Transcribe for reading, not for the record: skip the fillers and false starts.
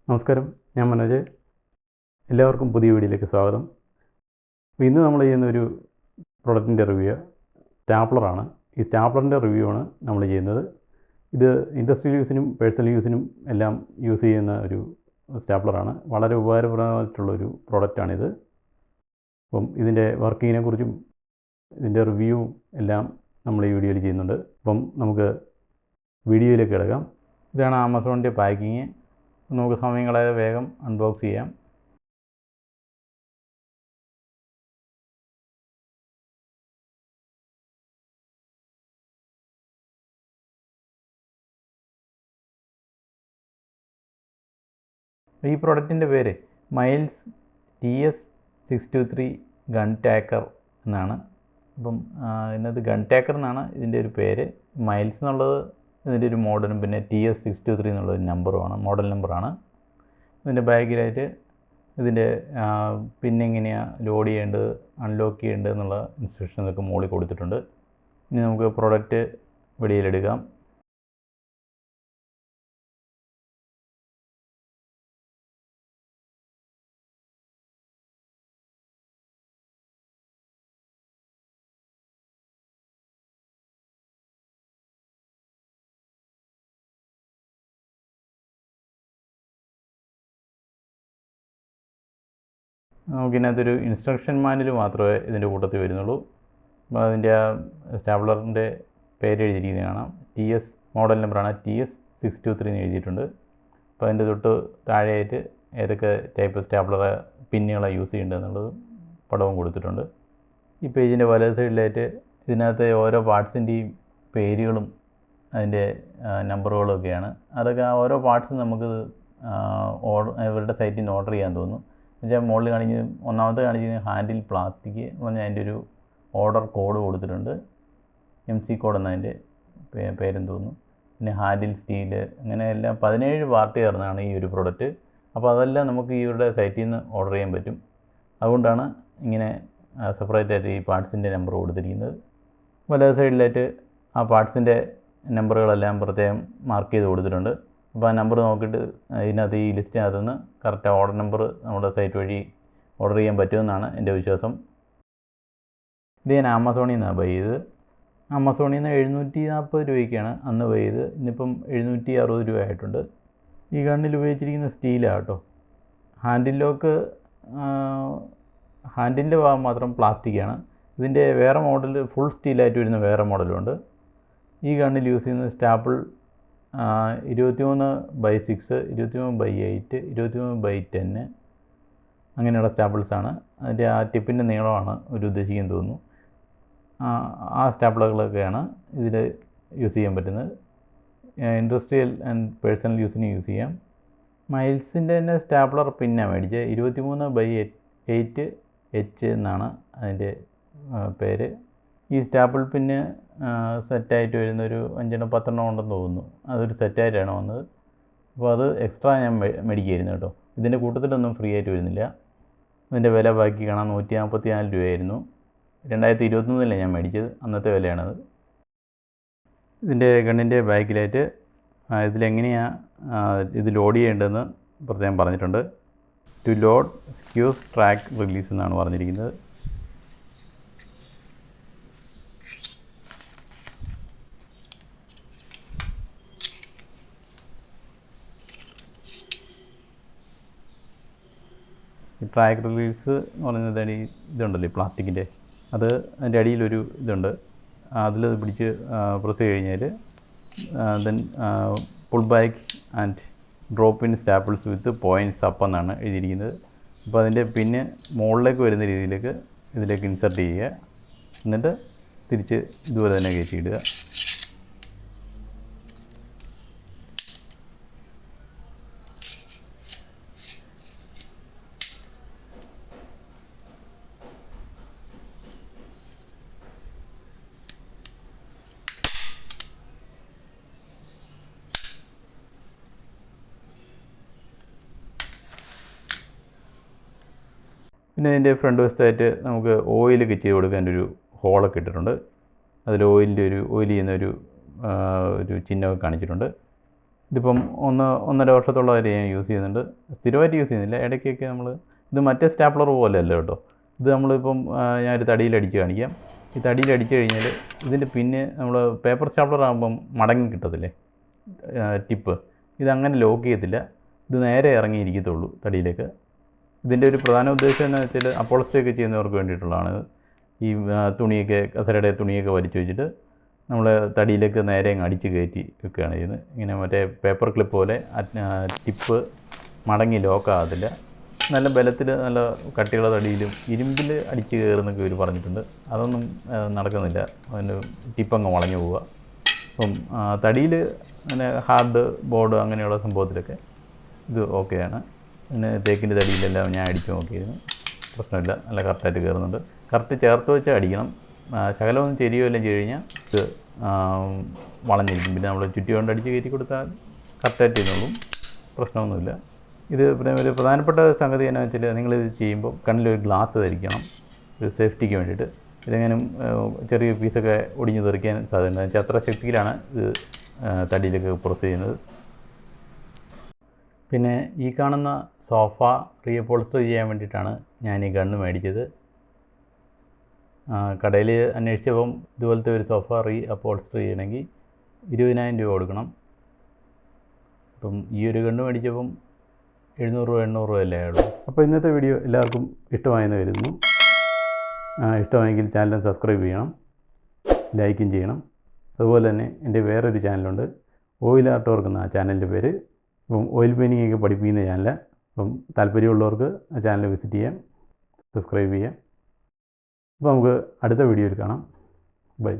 നമസ്കാരം, ഞാൻ മനോജ്. എല്ലാവർക്കും പുതിയ വീഡിയോയിലേക്ക് സ്വാഗതം. ഇന്ന് നമ്മൾ ചെയ്യുന്ന ഒരു പ്രൊഡക്റ്റിൻ്റെ റിവ്യൂ സ്റ്റാപ്ലറാണ്. ഈ സ്റ്റാപ്ലറിൻ്റെ റിവ്യൂ ആണ് നമ്മൾ ചെയ്യുന്നത്. ഇത് ഇൻഡസ്ട്രിയൽ യൂസിനും പേഴ്സണൽ യൂസിനും എല്ലാം യൂസ് ചെയ്യുന്ന ഒരു സ്റ്റാപ്ലറാണ്. വളരെ ഉപകാരപ്രദമായിട്ടുള്ളൊരു പ്രൊഡക്റ്റാണിത്. അപ്പം ഇതിൻ്റെ വർക്കിങ്ങിനെ കുറിച്ചും ഇതിൻ്റെ റിവ്യൂവും എല്ലാം നമ്മൾ ഈ വീഡിയോയിൽ ചെയ്യുന്നുണ്ട്. അപ്പം നമുക്ക് വീഡിയോയിലേക്ക് കിടക്കാം. ഇതാണ് ആമസോണിൻ്റെ പാക്കിങ്. നമുക്ക് സമയം കളയാതെ വേഗം അൺബോക്സ് ചെയ്യാം. ഈ പ്രൊഡക്റ്റിൻ്റെ പേര് മൈൽസ് TS623 ഗൺ ടാക്കർ എന്നാണ്. അപ്പം ഇതിനകത്ത് ഗൺ ടാക്കർ എന്നാണ് ഇതിൻ്റെ ഒരു പേര്. മൈൽസ് എന്നുള്ളത് ഇതിൻ്റെ ഒരു മോഡലും പിന്നെ TS623 എന്നുള്ളൊരു നമ്പറുമാണ്, മോഡൽ നമ്പറാണ്. ഇതിൻ്റെ ബാക്കിലായിട്ട് ഇതിൻ്റെ പിന്നെ എങ്ങനെയാണ് ലോഡ് ചെയ്യേണ്ടത്, അൺലോക്ക് ചെയ്യേണ്ടത് എന്നുള്ള ഇൻസ്ട്രക്ഷൻസൊക്കെ മുകളിൽ കൊടുത്തിട്ടുണ്ട്. ഇനി നമുക്ക് പ്രൊഡക്റ്റ് വെളിയിലെടുക്കാം. നമുക്കിതിനകത്തൊരു ഇൻസ്ട്രക്ഷൻ മാനുവൽ മാത്രമേ ഇതിൻ്റെ കൂട്ടത്തിൽ വരുന്നുള്ളൂ. അപ്പോൾ അതിൻ്റെ ആ സ്റ്റാപ്ലറിൻ്റെ പേര് എഴുതിയിരിക്കുന്നത് കാണാം. മോഡൽ നമ്പറാണ് TS623 എന്ന് എഴുതിയിട്ടുണ്ട്. അപ്പോൾ അതിൻ്റെ തൊട്ട് താഴെയായിട്ട് ഏതൊക്കെ ടൈപ്പ് സ്റ്റാപ്ലർ പിന്നുകളാണ് യൂസ് ചെയ്യേണ്ടത് എന്നുള്ളത് പടവും കൊടുത്തിട്ടുണ്ട്. ഈ പേജിൻ്റെ വലത് സൈഡിലായിട്ട് ഇതിനകത്ത് ഓരോ പാർട്സിൻ്റെയും പേരുകളും അതിൻ്റെ നമ്പറുകളും ഒക്കെയാണ്. അതൊക്കെ ആ ഓരോ പാർട്സും നമുക്ക് ഇവരുടെ സൈറ്റിൽ നിന്ന് ഓർഡർ ചെയ്യാൻ തോന്നും. എന്നുവെച്ചാൽ മുകളിൽ ഒന്നാമത്തെ കാണിക്കുന്നത് ഹാൻഡിൽ പ്ലാസ്റ്റിക് എന്ന് പറഞ്ഞാൽ അതിൻ്റെ ഒരു ഓർഡർ കോഡ് കൊടുത്തിട്ടുണ്ട്. MC കോഡ് എന്നതിൻ്റെ പേരെന്ന് തോന്നുന്നു. പിന്നെ ഹാൻഡിൽ സ്റ്റീല്, അങ്ങനെ എല്ലാം 17 പാർട്ട് ചേർന്നാണ് ഈ ഒരു പ്രൊഡക്റ്റ്. അപ്പോൾ അതെല്ലാം നമുക്ക് ഇവരുടെ സൈറ്റിൽ നിന്ന് ഓർഡർ ചെയ്യാൻ പറ്റും. അതുകൊണ്ടാണ് ഇങ്ങനെ സെപ്പറേറ്റ് ആയിട്ട് ഈ പാർട്സിൻ്റെ നമ്പർ കൊടുത്തിരിക്കുന്നത്. വലത് സൈഡിലായിട്ട് ആ പാർട്സിൻ്റെ നമ്പറുകളെല്ലാം പ്രത്യേകം മാർക്ക് ചെയ്ത് കൊടുത്തിട്ടുണ്ട്. അപ്പോൾ ആ നമ്പർ നോക്കിയിട്ട് ഇതിനകത്ത് ഈ ലിസ്റ്റിനകത്ത് നിന്ന് കറക്റ്റ് ഓർഡർ നമ്പർ നമ്മുടെ സൈറ്റ് വഴി ഓർഡർ ചെയ്യാൻ പറ്റുമെന്നാണ് എൻ്റെ വിശ്വാസം. ഇത് ഞാൻ ആമസോണിൽ നിന്നാണ് ബൈ ചെയ്തത്. ആമസോണിൽ നിന്ന് 740 രൂപയ്ക്കാണ് അന്ന് ബൈ ചെയ്ത്. ഇന്നിപ്പം 760 രൂപ ആയിട്ടുണ്ട്. ഈ ഗണ്ണിൽ ഉപയോഗിച്ചിരിക്കുന്ന സ്റ്റീലാണ് കേട്ടോ. ഹാൻഡിലിൻ്റെ ഭാഗം മാത്രം പ്ലാസ്റ്റിക്കാണ്. ഇതിൻ്റെ വേറെ മോഡൽ ഫുൾ സ്റ്റീലായിട്ട് വരുന്ന വേറെ മോഡലുണ്ട്. ഈ ഗണ്ണിൽ യൂസ് ചെയ്യുന്ന സ്റ്റാപ്പിൾ 23/6, 23/8, 23/10 അങ്ങനെയുള്ള സ്റ്റാപ്പിൾസാണ്. അതിൻ്റെ ആ ടിപ്പിൻ്റെ നീളമാണ് ഒരു ഉദ്ദേശിക്കുന്നത് തോന്നുന്നു. ആ സ്റ്റാപ്പിളുകളൊക്കെയാണ് ഇതിൽ യൂസ് ചെയ്യാൻ പറ്റുന്നത്. ഇൻഡസ്ട്രിയൽ ആൻഡ് പേഴ്സണൽ യൂസിന് യൂസ് ചെയ്യാം. മൈൽസിൻ്റെ തന്നെ സ്റ്റാപ്ലർ പിന്നാണ് മേടിച്ചത്. 23/8H എന്നാണ് അതിൻ്റെ പേര്. ഈ സ്റ്റാപ്പിൾ പിന്ന് സെറ്റായിട്ട് വരുന്നൊരു 5-10 ഉണ്ടെന്ന് തോന്നുന്നു. അതൊരു സെറ്റായിട്ടാണ് വന്നത്. അപ്പോൾ അത് എക്സ്ട്രാ ഞാൻ മേടിക്കുകയായിരുന്നു കേട്ടോ. ഇതിൻ്റെ കൂട്ടത്തിലൊന്നും ഫ്രീ ആയിട്ട് വരുന്നില്ല. ഇതിൻ്റെ വില ബാക്കി കാണാൻ 144 രൂപയായിരുന്നു. 2023 ഞാൻ മേടിച്ചത്, അന്നത്തെ വിലയാണത്. ഇതിൻ്റെ ഗണ്ണിൻ്റെ ബാക്കിലായിട്ട് ഇതിലെങ്ങനെയാണ് ഇത് ലോഡ് ചെയ്യേണ്ടതെന്ന് പ്രത്യേകം പറഞ്ഞിട്ടുണ്ട്. To load fuse track release എന്നാണ് പറഞ്ഞിരിക്കുന്നത്. ഈ ട്രാക്ക് റിലീസ് എന്ന് പറയുന്നത് ഇതുണ്ടല്ലോ പ്ലാസ്റ്റിക്കിൻ്റെ, അത് അതിൻ്റെ അടിയിലൊരു ഇതുണ്ട്. അതിലത് പിടിച്ച് പ്രസ് കഴിഞ്ഞാൽ then pull back and drop in staples with points up എന്നാണ് എഴുതിയിരിക്കുന്നത്. അപ്പോൾ അതിൻ്റെ പിന്നെ മുകളിലേക്ക് വരുന്ന രീതിയിലേക്ക് ഇതിലേക്ക് ഇൻസർട്ട് ചെയ്യുക. എന്നിട്ട് തിരിച്ച് ഇതുപോലെ തന്നെ കയറ്റിയിടുക. പിന്നെ ഇതിൻ്റെ ഫ്രണ്ട് വശത്തായിട്ട് നമുക്ക് ഓയിലൊക്കെ ചെയ്ത് കൊടുക്കാനൊരു ഹോളൊക്കെ ഇട്ടിട്ടുണ്ട്. അതിൽ ഓയിൽ ചെയ്യുന്ന ഒരു ചിഹ്നമൊക്കെ കാണിച്ചിട്ടുണ്ട്. ഇതിപ്പം 1.5 വർഷത്തോളമായിട്ട് ഞാൻ യൂസ് ചെയ്യുന്നുണ്ട്. സ്ഥിരമായിട്ട് യൂസ് ചെയ്യുന്നില്ല, ഇടയ്ക്കൊക്കെ നമ്മൾ ഇത് മറ്റേ സ്റ്റാപ്ലർ പോലെയല്ല കേട്ടോ. ഇത് നമ്മളിപ്പം ഞാനൊരു തടിയിലടിച്ച് കാണിക്കാം. ഈ തടിയിലടിച്ച് കഴിഞ്ഞാൽ ഇതിൻ്റെ പിന്നെ നമ്മൾ പേപ്പർ സ്റ്റാപ്ലർ ആകുമ്പം മടങ്ങി കിട്ടത്തില്ലേ ടിപ്പ്, ഇതങ്ങനെ ലോക്ക് ചെയ്യത്തില്ല. ഇത് നേരെ ഇറങ്ങിയിരിക്കത്തുള്ളൂ തടിയിലേക്ക്. ഇതിൻ്റെ ഒരു പ്രധാന ഉദ്ദേശം എന്ന് വെച്ചാൽ അപ്പോളസ്റ്ററി ഒക്കെ ചെയ്യുന്നവർക്ക് വേണ്ടിയിട്ടുള്ളതാണ്. ഈ തുണിയൊക്കെ കസരയുടെ തുണിയൊക്കെ വലിച്ചു വെച്ചിട്ട് നമ്മൾ തടിയിലേക്ക് നേരെ അടിച്ച് കയറ്റി വെക്കുകയാണ് ചെയ്യുന്നത്. ഇങ്ങനെ മറ്റേ പേപ്പർ ക്ലിപ്പ് പോലെ ടിപ്പ് മടങ്ങി ലോക്കാകത്തില്ല. നല്ല ബലത്തിൽ നല്ല കട്ടിയുള്ള തടിയിലും ഇരുമ്പിൽ അടിച്ച് കയറുന്നൊക്കെ ഇവർ പറഞ്ഞിട്ടുണ്ട്. അതൊന്നും നടക്കുന്നില്ല, അതിൻ്റെ ടിപ്പങ്ങ് വളഞ്ഞു പോവുക. അപ്പം തടിയിൽ അങ്ങനെ ഹാർഡ് ബോർഡ് അങ്ങനെയുള്ള സംഭവത്തിലൊക്കെ ഇത് ഓക്കെയാണ്. പിന്നെ തേക്കിൻ്റെ തടിയിലെല്ലാം ഞാൻ അടിച്ച് നോക്കിയിരുന്നു, പ്രശ്നമില്ല, നല്ല കറക്റ്റായിട്ട് കയറുന്നുണ്ട്. കറക്റ്റ് ചേർത്ത് വെച്ച് അടിക്കണം. ശകലമൊന്നും ചെരിയോ എല്ലാം ചെയ്ത് കഴിഞ്ഞാൽ ഇത് വളഞ്ഞിരിക്കും. പിന്നെ നമ്മൾ ചുറ്റി കൊണ്ട് അടിച്ച് കയറ്റി കൊടുത്താൽ കറക്റ്റായിട്ട് ഇരുന്നോളും, പ്രശ്നമൊന്നുമില്ല. ഇത് പിന്നെ ഒരു പ്രധാനപ്പെട്ട സംഗതി എന്നാന്ന് വെച്ചാൽ നിങ്ങളിത് ചെയ്യുമ്പോൾ കണ്ണിലൊരു ഗ്ലാസ് ധരിക്കണം, ഒരു സേഫ്റ്റിക്ക് വേണ്ടിയിട്ട്. ഇതെങ്ങനെയും ചെറിയ പീസൊക്കെ ഒടിഞ്ഞ് തെറിക്കാൻ സാധ്യതയുണ്ട്. എന്ന് വെച്ചാൽ അത്ര ശക്തിയിലാണ് ഇത് തടിയിലേക്ക് പ്രസ് ചെയ്യുന്നത്. പിന്നെ ഈ കാണുന്ന സോഫ റീഅപ്പോൾസ്റ്ററി ചെയ്യാൻ വേണ്ടിയിട്ടാണ് ഞാൻ ഈ ഗണ്ണ് മേടിച്ചത്. കടയിൽ അന്വേഷിച്ചപ്പം ഇതുപോലത്തെ ഒരു സോഫ റീഅപ്പോൾസ്റ്ററി ചെയ്യണമെങ്കിൽ 20,000 രൂപ കൊടുക്കണം. അപ്പം ഈ ഒരു ഗണ്ണ് മേടിച്ചപ്പം 700 രൂപ 800 രൂപ അല്ലേ ആയുള്ളൂ. അപ്പോൾ ഇന്നത്തെ വീഡിയോ എല്ലാവർക്കും ഇഷ്ടമായെന്ന് കരുതുന്നു. ഇഷ്ടമായെങ്കിൽ ചാനൽ സബ്സ്ക്രൈബ് ചെയ്യണം, ലൈക്കും ചെയ്യണം. അതുപോലെ തന്നെ എൻ്റെ വേറൊരു ചാനലുണ്ട്, ഓയിൽ ആർട്ട് വർക്ക് എന്ന ചാനലിൻ്റെ പേര്. അപ്പം ഓയിൽ പെയിൻറ്റിംഗ് ഒക്കെ പഠിപ്പിക്കുന്ന ചാനലാണ്. അപ്പം താല്പര്യമുള്ളവർക്ക് ആ ചാനൽ വിസിറ്റ് ചെയ്യാം, സബ്സ്ക്രൈബ് ചെയ്യാം. അപ്പോൾ നമുക്ക് അടുത്ത വീഡിയോയിൽ കാണാം. ബൈ.